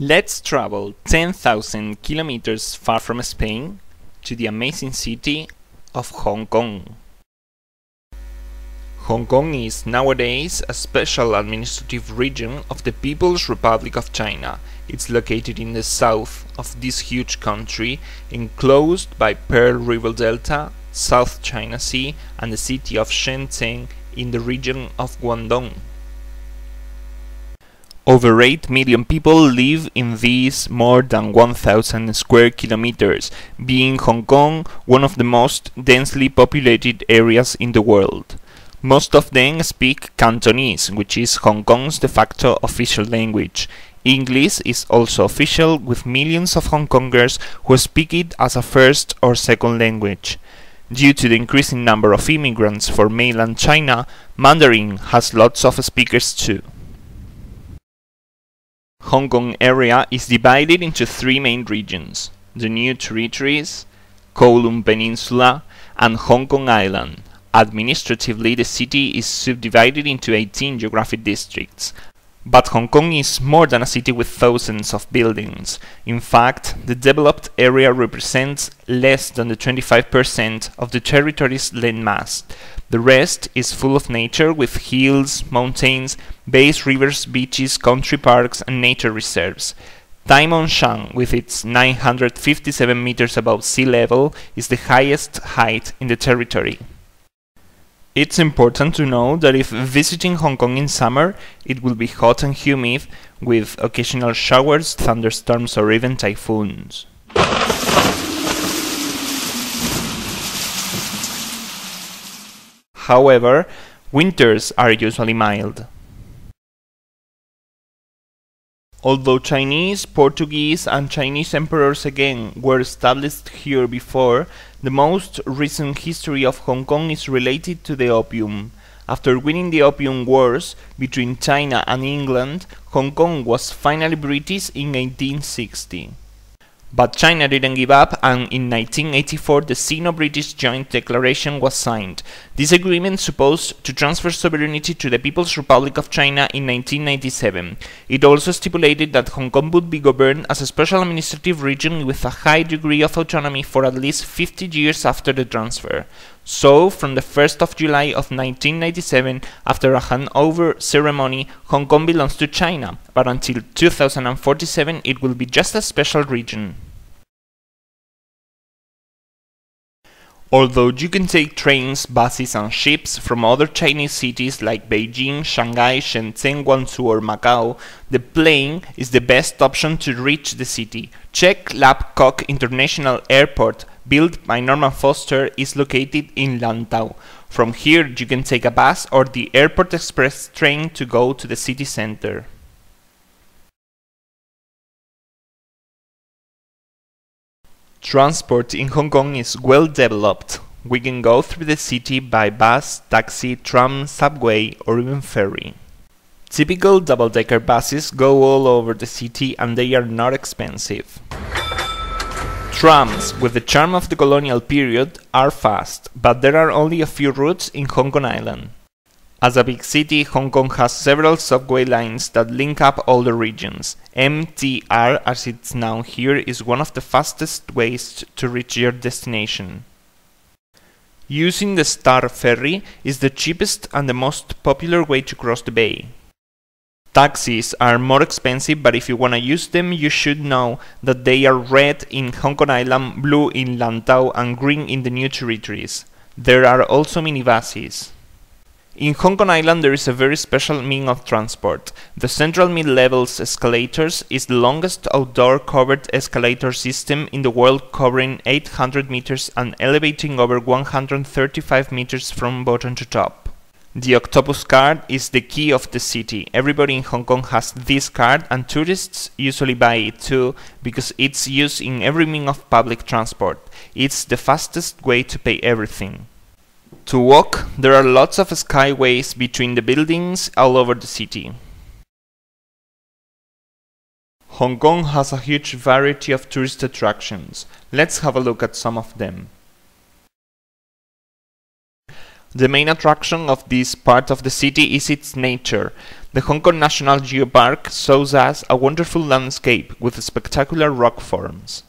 Let's travel 10,000 kilometers far from Spain to the amazing city of Hong Kong. Hong Kong is nowadays a special administrative region of the People's Republic of China. It's located in the south of this huge country, enclosed by Pearl River Delta, South China Sea, and the city of Shenzhen in the region of Guangdong. Over 8 million people live in these more than 1,000 square kilometers, being Hong Kong one of the most densely populated areas in the world. Most of them speak Cantonese, which is Hong Kong's de facto official language. English is also official, with millions of Hong Kongers who speak it as a first or second language. Due to the increasing number of immigrants from mainland China, Mandarin has lots of speakers too. Hong Kong area is divided into three main regions: the New Territories, Kowloon Peninsula, and Hong Kong Island. Administratively, the city is subdivided into 18 geographic districts. But Hong Kong is more than a city with thousands of buildings. In fact, the developed area represents less than the 25% of the territory's landmass. The rest is full of nature, with hills, mountains, bays, rivers, beaches, country parks, and nature reserves. Tai Mon Shan, with its 957 meters above sea level, is the highest height in the territory. It's important to know that if visiting Hong Kong in summer, it will be hot and humid, with occasional showers, thunderstorms, or even typhoons. However, winters are usually mild. Although Chinese, Portuguese, and Chinese emperors again were established here before, the most recent history of Hong Kong is related to the opium. After winning the Opium Wars between China and England, Hong Kong was finally British in 1860. But China didn't give up, and in 1984 the Sino-British Joint Declaration was signed. This agreement supposed to transfer sovereignty to the People's Republic of China in 1997. It also stipulated that Hong Kong would be governed as a special administrative region with a high degree of autonomy for at least 50 years after the transfer. So, from the 1st of July of 1997, after a handover ceremony, Hong Kong belongs to China, but until 2047 it will be just a special region. Although you can take trains, buses and ships from other Chinese cities like Beijing, Shanghai, Shenzhen, Guangzhou or Macau, the plane is the best option to reach the city. Check Lap Kok International Airport, built by Norman Foster, is located in Lantau. From here you can take a bus or the Airport Express train to go to the city center. Transport in Hong Kong is well developed. We can go through the city by bus, taxi, tram, subway, or even ferry. Typical double-decker buses go all over the city and they are not expensive. Trams, with the charm of the colonial period, are fast, but there are only a few routes in Hong Kong Island. As a big city, Hong Kong has several subway lines that link up all the regions. MTR, as it's known here, is one of the fastest ways to reach your destination. Using the Star Ferry is the cheapest and the most popular way to cross the bay. Taxis are more expensive, but if you want to use them, you should know that they are red in Hong Kong Island, blue in Lantau, and green in the New Territories. There are also minibuses. In Hong Kong Island there is a very special means of transport. The Central Mid-Levels escalators is the longest outdoor covered escalator system in the world, covering 800 meters and elevating over 135 meters from bottom to top. The octopus card is the key of the city. Everybody in Hong Kong has this card and tourists usually buy it too, because it's used in every means of public transport. It's the fastest way to pay everything. To walk, there are lots of skyways between the buildings all over the city. Hong Kong has a huge variety of tourist attractions. Let's have a look at some of them. The main attraction of this part of the city is its nature. The Hong Kong National Geopark shows us a wonderful landscape with spectacular rock forms.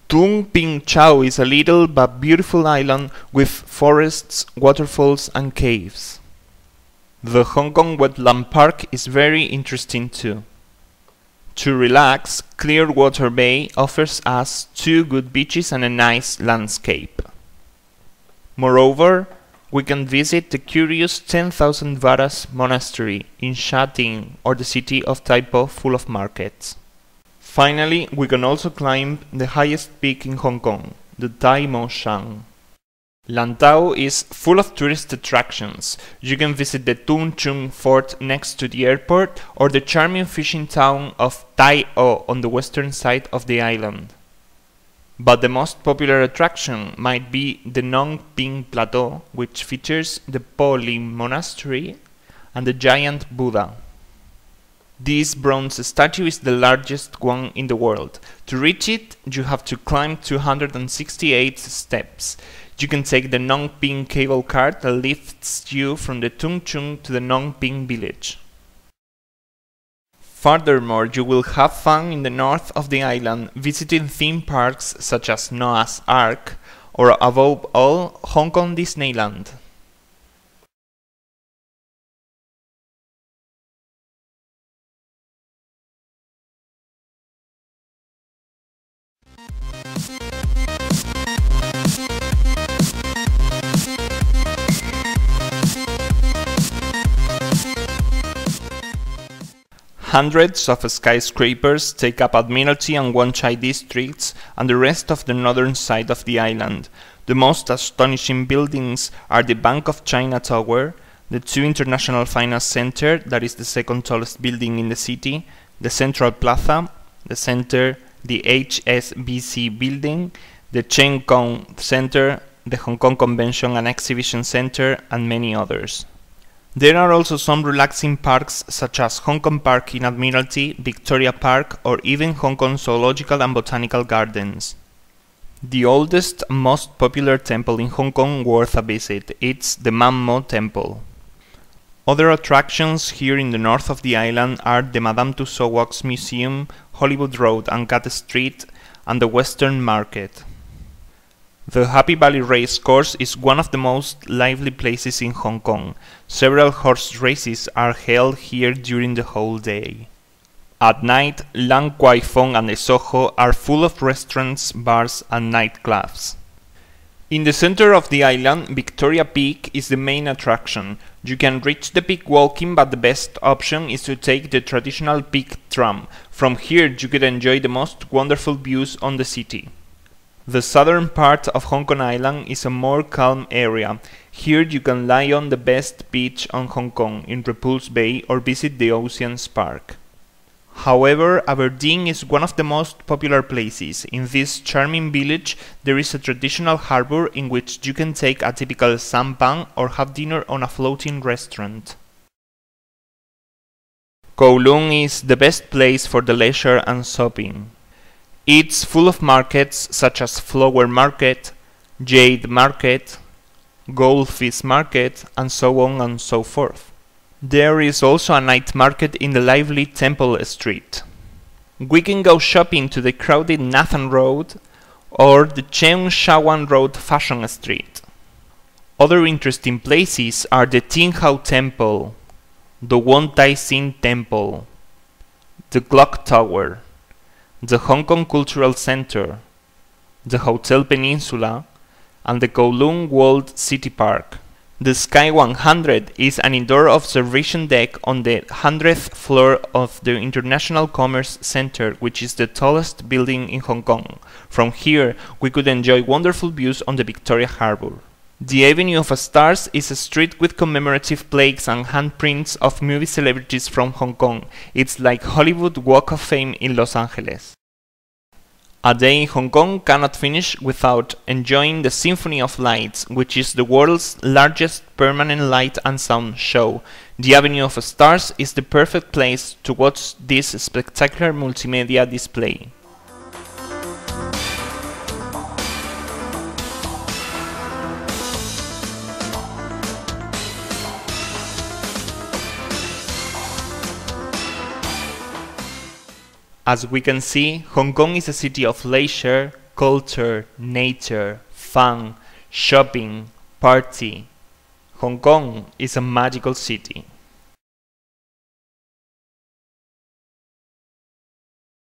Tung Ping Chau is a little but beautiful island with forests, waterfalls and caves. The Hong Kong Wetland Park is very interesting too. To relax, Clearwater Bay offers us 2 good beaches and a nice landscape. Moreover, we can visit the curious 10,000 Varas monastery in Sha Tin or the city of Tai Po full of markets. Finally, we can also climb the highest peak in Hong Kong, the Tai Mo Shan. Lantau is full of tourist attractions. You can visit the Tung Chung Fort next to the airport or the charming fishing town of Tai O on the western side of the island. But the most popular attraction might be the Nong Ping Plateau, which features the Po Lim Monastery and the giant Buddha. This bronze statue is the largest one in the world. To reach it, you have to climb 268 steps. You can take the Nong Ping cable car that lifts you from the Tung Chung to the Nong Ping village. Furthermore, you will have fun in the north of the island, visiting theme parks such as Noah's Ark or, above all, Hong Kong Disneyland. Hundreds of skyscrapers take up Admiralty and Wan Chai districts and the rest of the northern side of the island. The most astonishing buildings are the Bank of China Tower, the 2 International Finance Center, that is the second tallest building in the city, the Central Plaza, the Center, the HSBC building, the Cheng Kung Center, the Hong Kong Convention and Exhibition Center, and many others. There are also some relaxing parks such as Hong Kong Park in Admiralty, Victoria Park, or even Hong Kong Zoological and Botanical Gardens. The oldest and most popular temple in Hong Kong worth a visit, it's the Man Mo Temple. Other attractions here in the north of the island are the Madame Tussauds Wax Museum, Hollywood Road and Cat Street, and the Western Market. The Happy Valley Race Course is one of the most lively places in Hong Kong. Several horse races are held here during the whole day. At night, Lang Kwai Fong and the Soho are full of restaurants, bars and nightclubs. In the center of the island, Victoria Peak is the main attraction. You can reach the peak walking, but the best option is to take the traditional peak tram. From here you could enjoy the most wonderful views on the city. The southern part of Hong Kong Island is a more calm area. Here you can lie on the best beach on Hong Kong, in Repulse Bay, or visit the Oceans Park. However, Aberdeen is one of the most popular places. In this charming village, there is a traditional harbor in which you can take a typical sampan or have dinner on a floating restaurant. Kowloon is the best place for the leisure and shopping. It's full of markets such as Flower Market, Jade Market, Goldfish Market, and so on and so forth. There is also a night market in the lively Temple Street. We can go shopping to the crowded Nathan Road or the Cheung Sha Wan Road Fashion Street. Other interesting places are the Tin Hau Temple, the Won Tai Sin Temple, the Clock Tower, the Hong Kong Cultural Center, the Hotel Peninsula, and the Kowloon World City Park. The Sky 100 is an indoor observation deck on the 100th floor of the International Commerce Center, which is the tallest building in Hong Kong. From here, we could enjoy wonderful views on the Victoria Harbour. The Avenue of Stars is a street with commemorative plaques and handprints of movie celebrities from Hong Kong. It's like Hollywood Walk of Fame in Los Angeles. A day in Hong Kong cannot finish without enjoying the Symphony of Lights, which is the world's largest permanent light and sound show. The Avenue of Stars is the perfect place to watch this spectacular multimedia display. As we can see, Hong Kong is a city of leisure, culture, nature, fun, shopping, party. Hong Kong is a magical city.